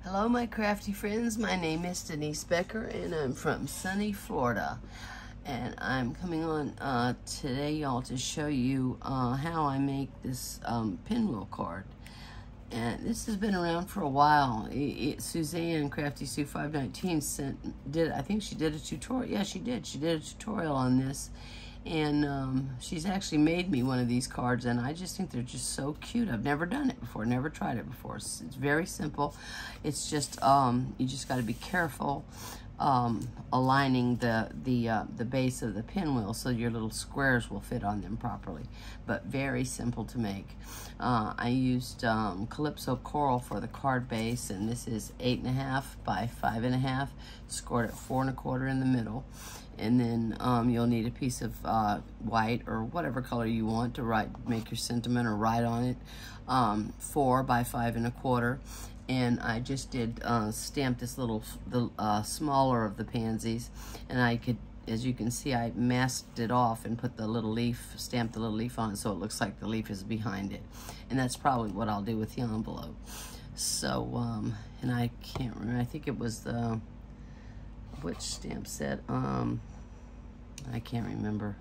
Hello my crafty friends, my name is Denise Becker and I'm from sunny Florida. And I'm coming on today, y'all, to show you how I make this pinwheel card. And this has been around for a while. Suzanne, Crafty Sue 519, I think she did a tutorial. Yeah, she did. She did a tutorial on this. And she's actually made me one of these cards, and I just think they're just so cute. I've never done it before, never tried it before. It's very simple. It's just, you just got to be careful aligning the base of the pinwheel so your little squares will fit on them properly. But very simple to make. I used Calypso Coral for the card base, and this is 8.5 by 5.5, scored at 4 1/4 in the middle. And then you'll need a piece of white or whatever color you want to make your sentiment or write on it. 4 by 5 1/4. And I just did stamp this the smaller of the pansies. And I could, as you can see, I masked it off and put the little leaf, stamped the little leaf on it so it looks like the leaf is behind it. And that's probably what I'll do with the envelope. So, and I can't remember, I think it was which stamp set? I can't remember.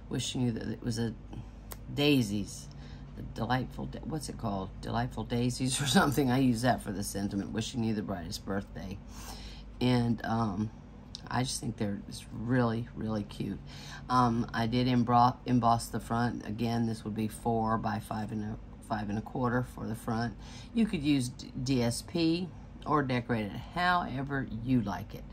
Wishing you that it was a daisies, the delightful, what's it called? Delightful Daisies or something. I use that for the sentiment. Wishing you the brightest birthday. And I just think they're just really, really cute. I did emboss the front. Again, this would be 4 by 5 1/4 for the front. You could use DSP or decorate it however you like it.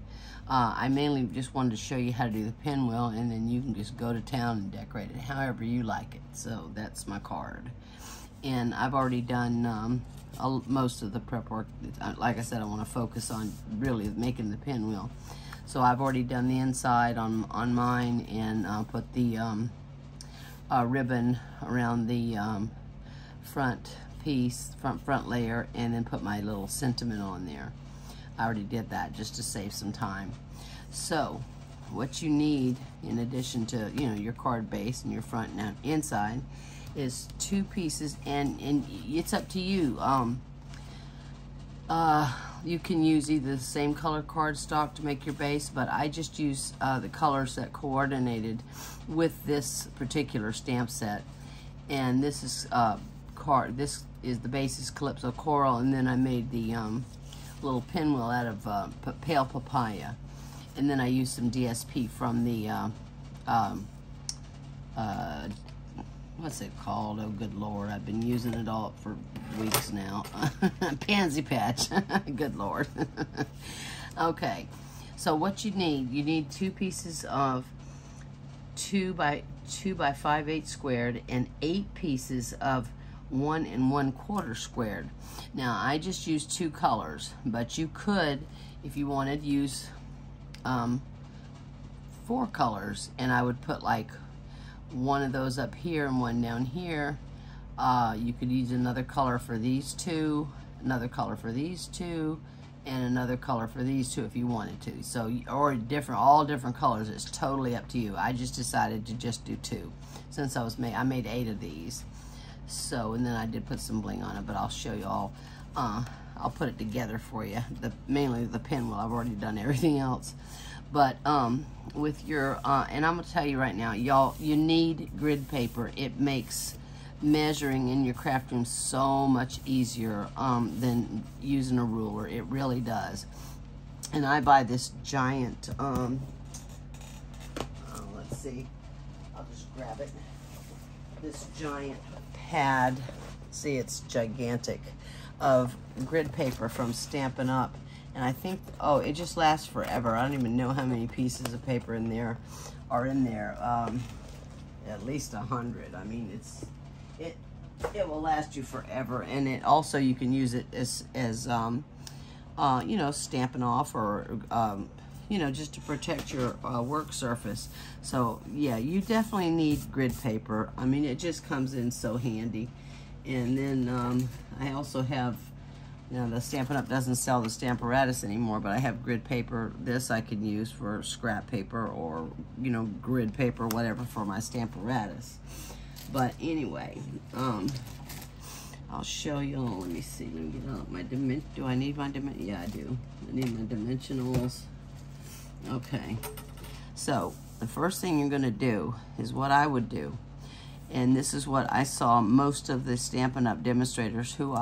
I mainly just wanted to show you how to do the pinwheel, and then you can just go to town and decorate it however you like it. So that's my card. And I've already done most of the prep work. Like I said, I want to focus on really making the pinwheel. So I've already done the inside on mine, and put the ribbon around the front piece, front layer, and then put my little sentiment on there. I already did that just to save some time. So what you need, in addition to, you know, your card base and your front and inside, is 2 pieces, and it's up to you. You can use either the same color cardstock to make your base, but I just use the colors that coordinated with this particular stamp set. And this is the base is Calypso Coral, and then I made the little pinwheel out of pale papaya, and then I used some DSP from the what's it called? Oh, good Lord, I've been using it all for weeks now. Pansey Patch. Good Lord. Okay, so what you need 2 pieces of 2 by 5/8 squared, and 8 pieces of 1 1/4 squared. Now I just used 2 colors, but you could, if you wanted, use 4 colors, and I would put like one of those up here and one down here. You could use another color for these 2, another color for these 2, and another color for these 2 if you wanted to. So, or all different colors. It's totally up to you. I just decided to just do 2 since I made 8 of these. So, and then I did put some bling on it, but I'll show you all. I'll put it together for you. Mainly the pinwheel. I've already done everything else. But with your, and I'm going to tell you right now, y'all, you need grid paper. It makes measuring in your craft room so much easier than using a ruler. It really does. And I buy this giant, let's see, I'll just grab it. This giant pad, see, it's gigantic, of grid paper from Stampin Up. And I think, oh, it just lasts forever. I don't even know how many pieces of paper are in there. At least 100. I mean, it will last you forever. And it also, you can use it as you know, stamping off, or you know, just to protect your work surface. So yeah, you definitely need grid paper. I mean, it just comes in so handy. And then I also have, you know, the Stampin' Up doesn't sell the Stamparatus anymore, but I have grid paper. This I can use for scrap paper, or, you know, grid paper, whatever, for my Stamparatus. But anyway, I'll show you. Let me see. Let me get out my dimension. Do I need my dimension? Yeah, I do. I need my dimensionals. Okay. So the first thing you're going to do is what I would do. And this is what I saw most of the Stampin' Up! Demonstrators who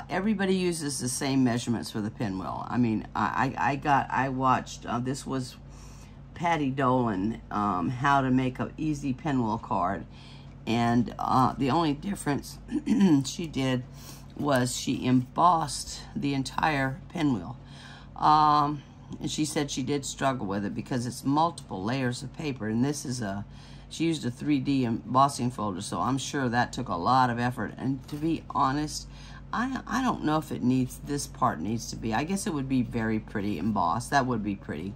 everybody uses the same measurements for the pinwheel. I mean, I watched, this was Patti Dolan, how to make an easy pinwheel card. And the only difference she did was she embossed the entire pinwheel. And she said she did struggle with it because it's multiple layers of paper. And this is she used a 3D embossing folder, so I'm sure that took a lot of effort. And to be honest, I don't know if this part needs to be. I guess it would be very pretty embossed. That would be pretty.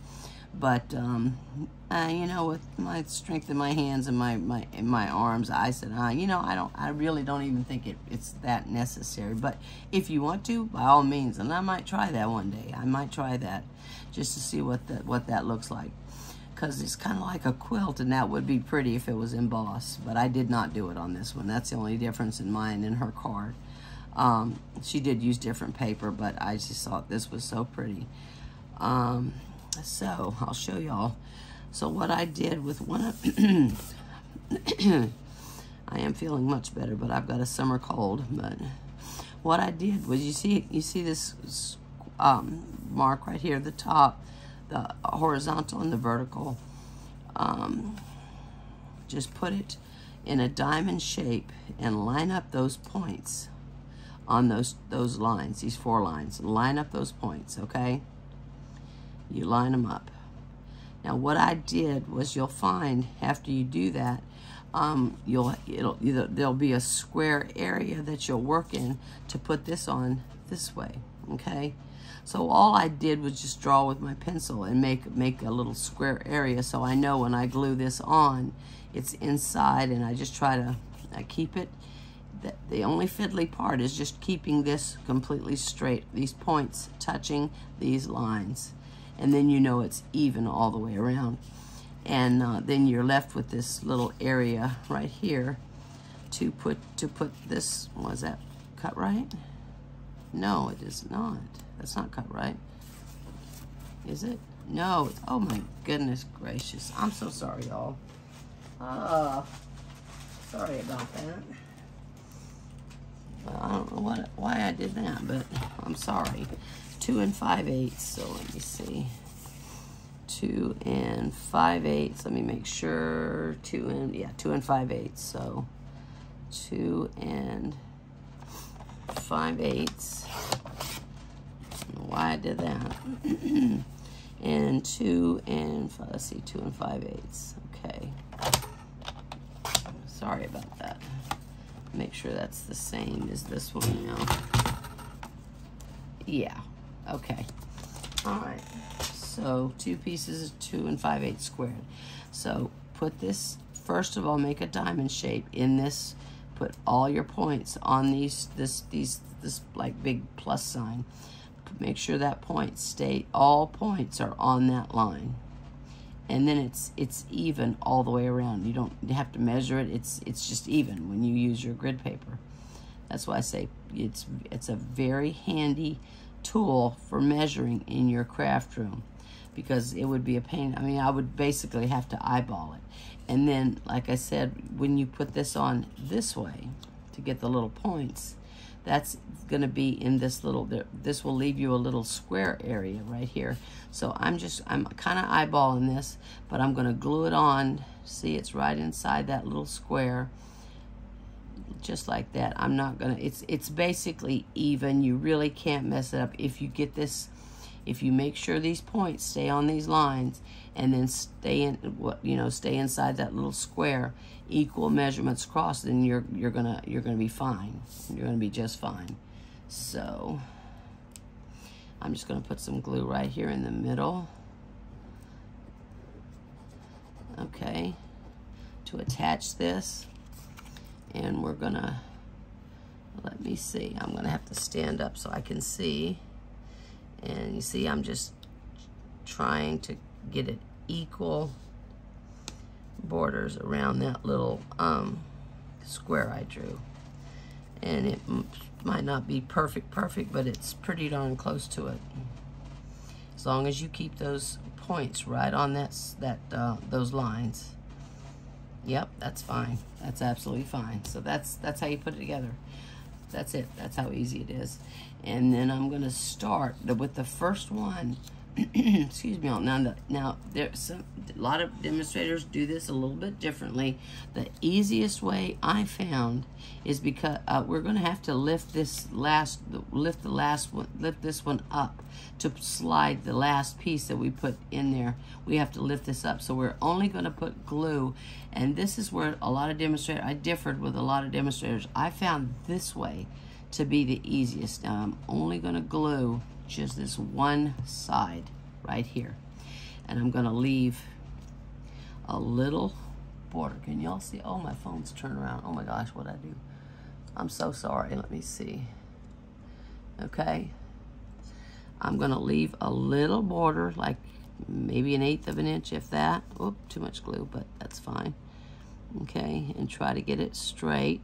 But, you know, with my strength in my hands and my arms, I said, you know, I really don't even think it's that necessary. But if you want to, by all means, and I might try that one day. I might try that just to see what that looks like. Because it's kind of like a quilt, and that would be pretty if it was embossed. But I did not do it on this one. That's the only difference in mine and her card. She did use different paper, but I just thought this was so pretty. So I'll show y'all. So what I did with one of I am feeling much better, but I've got a summer cold. But what I did was, you see this mark right here, the top, the horizontal and the vertical. Just put it in a diamond shape and line up those points on those lines, these 4 lines. Line up those points, okay? You line them up. Now what I did was, you'll find after you do that, there'll be a square area that you'll work in to put this on this way, okay? So all I did was just draw with my pencil and make a little square area, so I know when I glue this on, it's inside, and I just try to keep it. The only fiddly part is just keeping this completely straight, these points touching these lines. And then you know it's even all the way around. And then you're left with this little area right here to put this. Was that cut right? No, it is not. That's not cut right. Is it? No. Oh my goodness gracious. I'm so sorry, y'all. Sorry about that. Well, I don't know why I did that, but I'm sorry. 2 5/8. So let me see. 2 5/8. Let me make sure. 2 5/8. So 2 5/8. I don't know why I did that. And 2 let's see, 2 5/8. Okay. Sorry about that. Make sure that's the same as this one now. Yeah. Okay. All right. So 2 pieces of 2 5/8 squared. So put this, first of all, make a diamond shape in this. Put all your points on this like big plus sign. Make sure that all points are on that line. And then it's even all the way around. You don't have to measure it. It's just even when you use your grid paper. That's why I say it's a very handy tool for measuring in your craft room, because it would be a pain. I mean, I would basically have to eyeball it. And then, like I said, when you put this on this way to get the little points, that's going to be in this little, this will leave you a little square area right here. So I'm kind of eyeballing this, but I'm going to glue it on. See, it's right inside that little square, just like that. I'm not going to, it's basically even. You really can't mess it up. If you get this, if you make sure these points stay on these lines and then stay inside that little square, equal measurements across, then you're gonna be fine. You're gonna be just fine. So I'm just gonna put some glue right here in the middle. Okay, to attach this, and we're gonna, let me see, I'm gonna have to stand up so I can see. And you see, I'm just trying to get it equal borders around that little square I drew. And it might not be perfect, but it's pretty darn close to it. As long as you keep those points right on those lines. Yep, that's fine. That's absolutely fine. So that's how you put it together. That's it. That's how easy it is. And then I'm going to start with the first one. Excuse me. Now there's a lot of demonstrators do this a little bit differently. The easiest way I found is because we're going to have to lift this lift this one up to slide the last piece that we put in there. We have to lift this up, so we're only going to put glue. And this is where a lot of demonstrators, I differed with a lot of demonstrators. I found this way to be the easiest. Now I'm only going to glue just this one side right here, and I'm going to leave a little border. Can y'all see? Oh, my phone's turned around. Oh my gosh, what'd I do? I'm so sorry. Let me see. Okay, I'm going to leave a little border, like maybe 1/8 of an inch, if that. Oop, too much glue, but that's fine. Okay, and try to get it straight.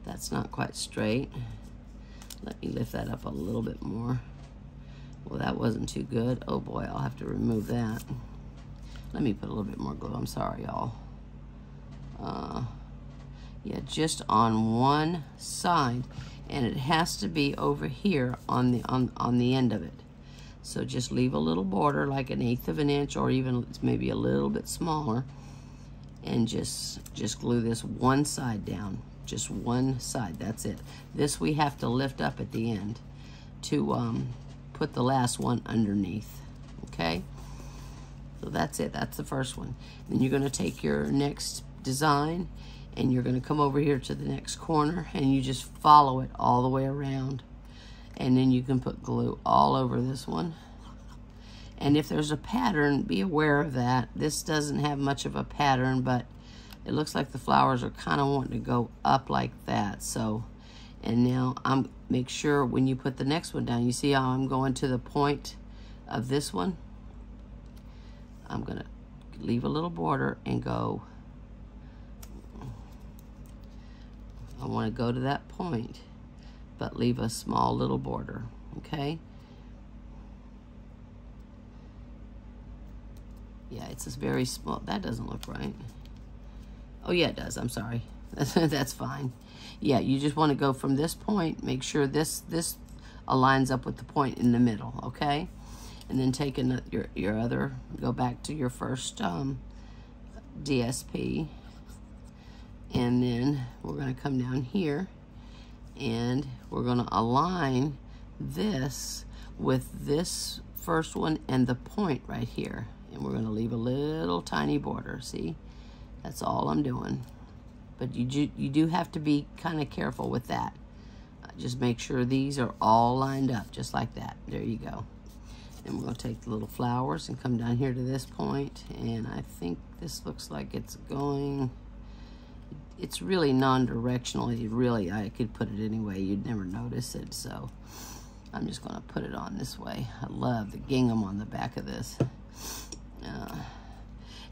That's not quite straight. Let me lift that up a little bit more. Well, that wasn't too good. Oh boy, I'll have to remove that. Let me put a little bit more glue. I'm sorry, y'all. Yeah, just on one side, and it has to be over here on the end of it. So just leave a little border, like 1/8 of an inch, or even maybe a little bit smaller, and just glue this one side down. Just one side, that's it. This we have to lift up at the end to put the last one underneath, okay? So that's it, that's the first one. Then you're gonna take your next design and you're gonna come over here to the next corner and you just follow it all the way around. And then you can put glue all over this one. And if there's a pattern, be aware of that. This doesn't have much of a pattern, but it looks like the flowers are kind of wanting to go up like that. So, and now make sure when you put the next one down, you see how I'm going to the point of this one? I'm gonna leave a little border and go. I want to go to that point, but leave a small little border, okay? Yeah, it's just very small. That doesn't look right. Oh yeah, it does. I'm sorry. That's fine. Yeah, you just want to go from this point. Make sure this aligns up with the point in the middle, okay? And then take your other. Go back to your first DSP, and then we're going to come down here, and we're going to align this with this first one and the point right here, and we're going to leave a little tiny border. See? That's all I'm doing. But you do have to be kind of careful with that. Just make sure these are all lined up, just like that. There you go. And we're going to take the little flowers and come down here to this point. And I think this looks like it's going... It's really non-directional. I could put it any way. You'd never notice it. So I'm just going to put it on this way. I love the gingham on the back of this.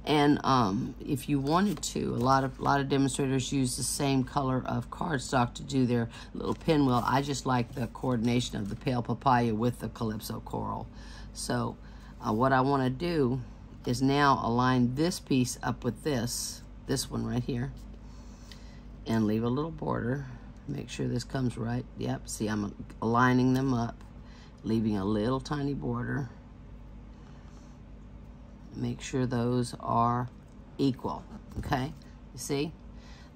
And if you wanted to, a lot of demonstrators use the same color of cardstock to do their little pinwheel. I just like the coordination of the pale papaya with the calypso coral. So what I want to do is now align this piece up with this one right here, and leave a little border. Make sure this comes right. Yep, see, I'm aligning them up, leaving a little tiny border. Make sure those are equal, okay? You see?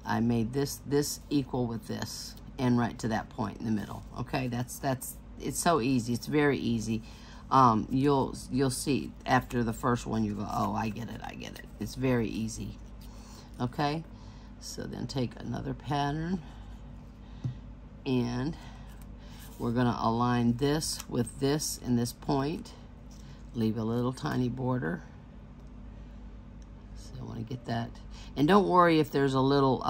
I made this equal with this, and right to that point in the middle, okay? It's so easy. It's very easy. You'll see after the first one, you go, oh, I get it. It's very easy, okay? So then take another pattern, and we're gonna align this with this and this point. Leave a little tiny border. I want to get that, and don't worry if there's a little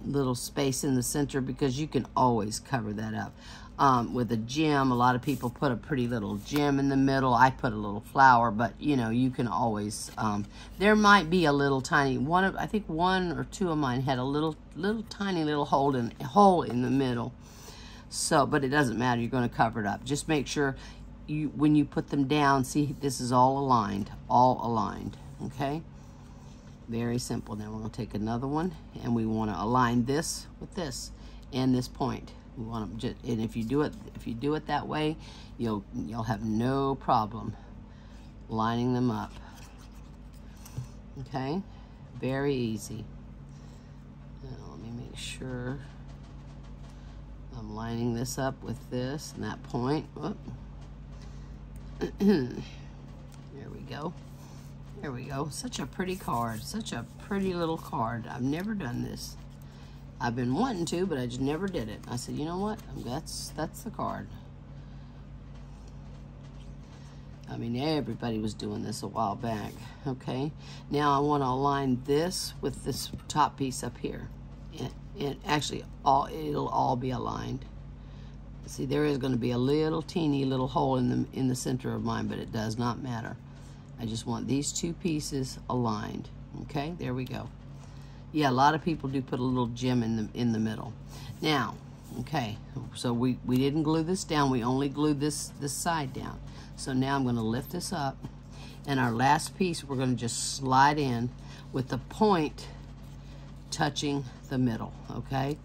little space in the center, because you can always cover that up. with a gem. A lot of people put a pretty little gem in the middle. I put a little flower, but you know, you can always, there might be a little tiny, I think one or two of mine had a little tiny little hole in the middle. So, but it doesn't matter, you're gonna cover it up. Just make sure when you put them down, see, this is all aligned, okay? Very simple. Then we're gonna take another one, and we wanna align this with this, and this point. We want them just, and if you do it that way, you'll have no problem lining them up. Okay, very easy. Now let me make sure I'm lining this up with this and that point. Whoop. There we go. There we go. Such a pretty card. Such a pretty little card. I've never done this. I've been wanting to, but I just never did it. I said, you know what? That's the card. I mean, everybody was doing this a while back. Okay. Now I want to align this with this top piece up here. And actually, it'll all be aligned. See, there is going to be a little teeny little hole in the center of mine, but it does not matter. I just want these two pieces aligned. Okay, there we go. Yeah, a lot of people do put a little gem in the middle. Now, okay, so we didn't glue this down. We only glued this side down. So now I'm going to lift this up, and our last piece we're going to just slide in with the point touching the middle, okay?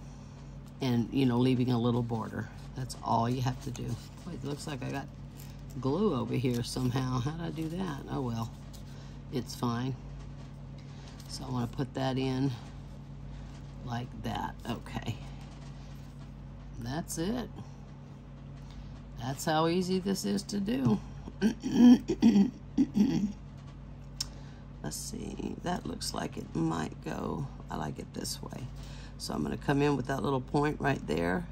And you know, leaving a little border. That's all you have to do. Boy, it looks like I got glue over here somehow. How did I do that? Oh well, it's fine. So I want to put that in like that. Okay. That's it. That's how easy this is to do. Let's see. That looks like it might go. I like it this way. So I'm going to come in with that little point right there.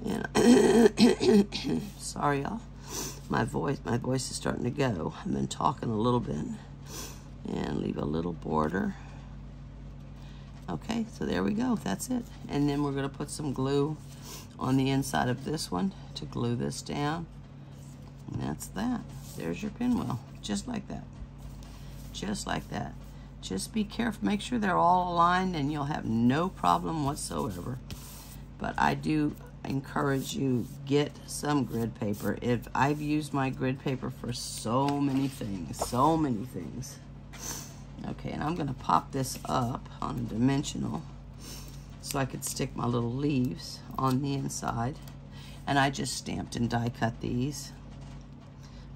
And sorry, y'all. My voice is starting to go. I've been talking a little bit. And leave a little border. Okay, so there we go. That's it. And then we're going to put some glue on the inside of this one to glue this down. And that's that. There's your pinwheel. Just like that. Just like that. Just be careful. Make sure they're all aligned and you'll have no problem whatsoever. But I do encourage you, get some grid paper. I've used my grid paper for so many things. So many things. Okay, and I'm going to pop this up on a dimensional so I could stick my little leaves on the inside. And I just stamped and die cut these.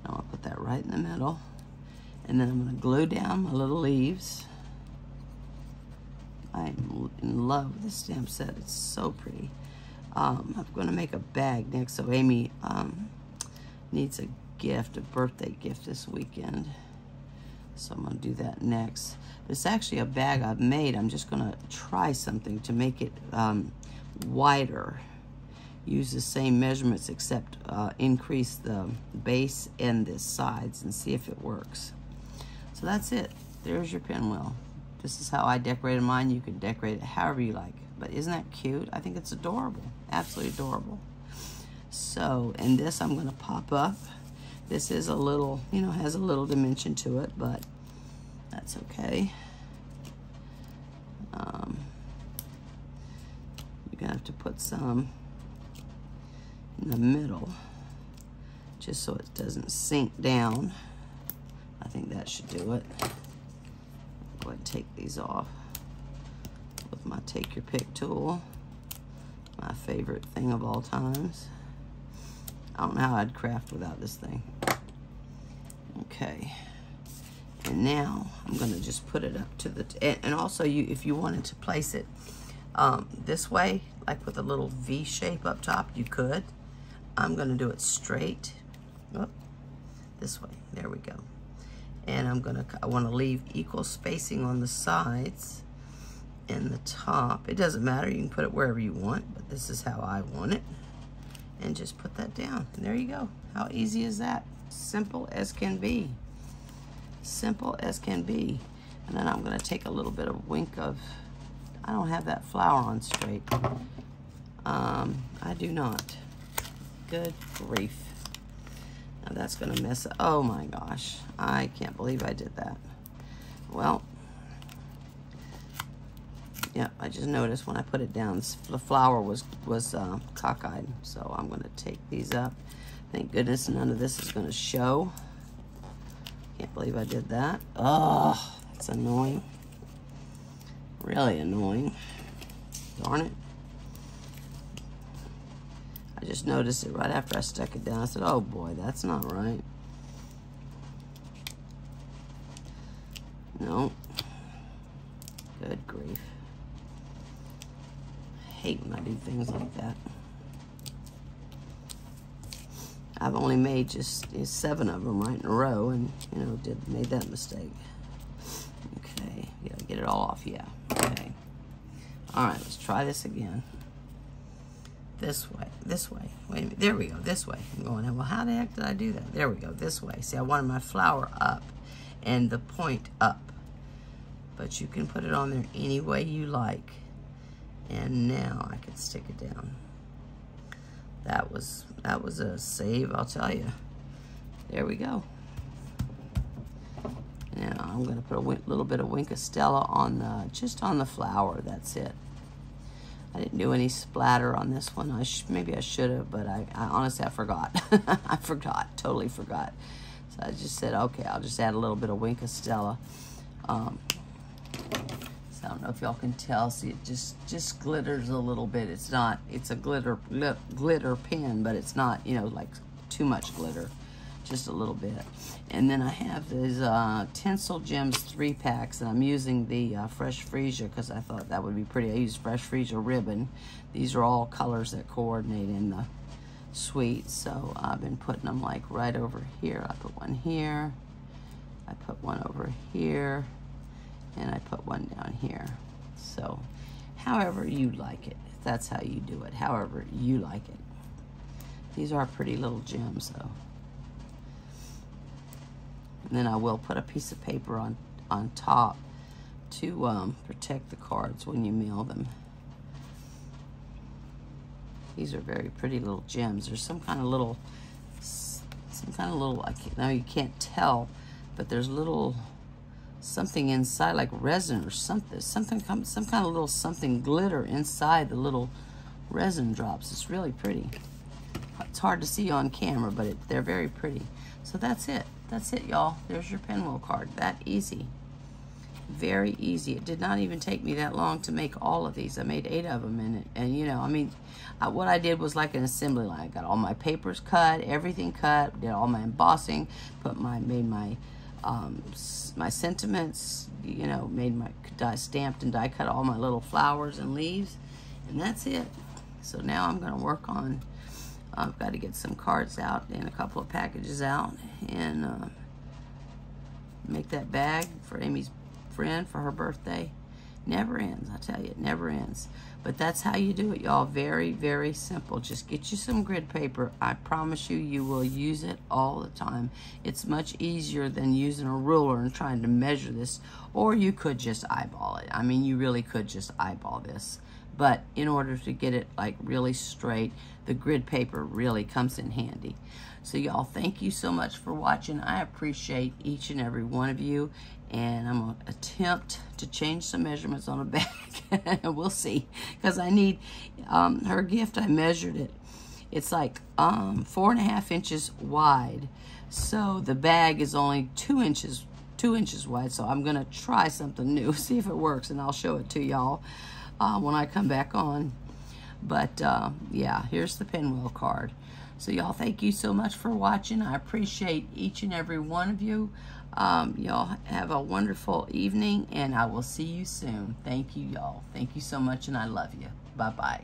Now I'll put that right in the middle. And then I'm going to glue down my little leaves. I'm in love with this stamp set. It's so pretty. I'm going to make a bag next. So Amy needs a gift, a birthday gift this weekend. So I'm going to do that next. It's actually a bag I've made. I'm just going to try something to make it wider. Use the same measurements except increase the base and the sides and see if it works. So that's it. There's your pinwheel. This is how I decorated mine. You can decorate it however you like. But isn't that cute? I think it's adorable. Absolutely adorable. So, and this I'm going to pop up. This is a little, you know, has a little dimension to it, but that's okay. You're going to have to put some in the middle just so it doesn't sink down. I think that should do it. Go ahead and take these off with my Take Your Pick tool. My favorite thing of all times. I don't know how I'd craft without this thing. Okay. And now I'm going to just put it up to the, and also if you wanted to place it this way, like with a little V shape up top, you could. I'm going to do it straight. Oh, this way. There we go. And I want to leave equal spacing on the sides and the top. It doesn't matter. You can put it wherever you want, but this is how I want it. And just put that down. And there you go. How easy is that? Simple as can be. Simple as can be. And then I'm going to take a little bit of wink of, I don't have that flower on straight. I do not. Good grief. Now that's gonna mess up. Oh my gosh, I can't believe I did that. Well, yeah, I just noticed when I put it down, the flower was cockeyed. So I'm gonna take these up. Thank goodness none of this is gonna show. Can't believe I did that. Oh, that's annoying. Really annoying. Darn it. I just noticed it right after I stuck it down. I said, oh boy, that's not right. No. Good grief. I hate when I do things like that. I've only made just 7 of them right in a row, and you know, made that mistake. Okay, gotta get it all off. Yeah. Okay. All right, let's try this again. This way, this way. Wait a minute. There we go. This way. I'm going, well, how the heck did I do that? There we go. This way. See, I wanted my flower up and the point up, but you can put it on there any way you like. And now I can stick it down. That was a save, I'll tell you. There we go. Now I'm going to put a little bit of Wink of Stella on just on the flower. That's it. I didn't do any splatter on this one. Maybe I should have, but I honestly I forgot. I forgot, totally forgot. So I just said, okay, I'll just add a little bit of Wink of Stella. So I don't know if y'all can tell. See, it just glitters a little bit. It's a glitter pen, but it's not, you know, like too much glitter. Just a little bit. And then I have these Tinsel Gems 3-packs, and I'm using the Fresh Freesia because I thought that would be pretty. I used Fresh Freesia ribbon. These are all colors that coordinate in the suite, so I've been putting them like right over here. I put one here, I put one over here, and I put one down here. So however you like it, that's how you do it, however you like it. These are pretty little gems though. And then I will put a piece of paper on top to protect the cards when you mail them. These are very pretty little gems. There's some kind of little, now you can't tell, but there's something inside, like resin or something. Some kind of little something glitter inside the little resin drops. It's really pretty. It's hard to see on camera, but they're very pretty. So that's it. That's it, y'all. There's your Pinwheel card. That easy. Very easy. It did not even take me that long to make all of these. I made 8 of them in it. And, you know, I mean, what I did was like an assembly line. I got all my papers cut, everything cut, did all my embossing, made my my sentiments, you know, stamped and die cut all my little flowers and leaves. And that's it. So now I'm going to work on, I've got to get some cards out and a couple of packages out and make that bag for Amy's friend for her birthday. Never ends, I tell you, it never ends. But that's how you do it, y'all. Very, very simple. Just get you some grid paper. I promise you, you will use it all the time. It's much easier than using a ruler and trying to measure this, or you could just eyeball it. I mean, you really could just eyeball this. But in order to get it like really straight, the grid paper really comes in handy. So y'all, thank you so much for watching. I appreciate each and every one of you. And I'm going to attempt to change some measurements on a bag. We'll see. Because I need her gift. I measured it. It's like 4.5 inches wide. So the bag is only 2 inches wide. So I'm going to try something new. See if it works. And I'll show it to y'all when I come back on. But yeah, here's the Pinwheel card. So y'all, thank you so much for watching. I appreciate each and every one of you. Y'all have a wonderful evening, and I will see you soon. Thank you, y'all. Thank you so much, and I love you. Bye-bye.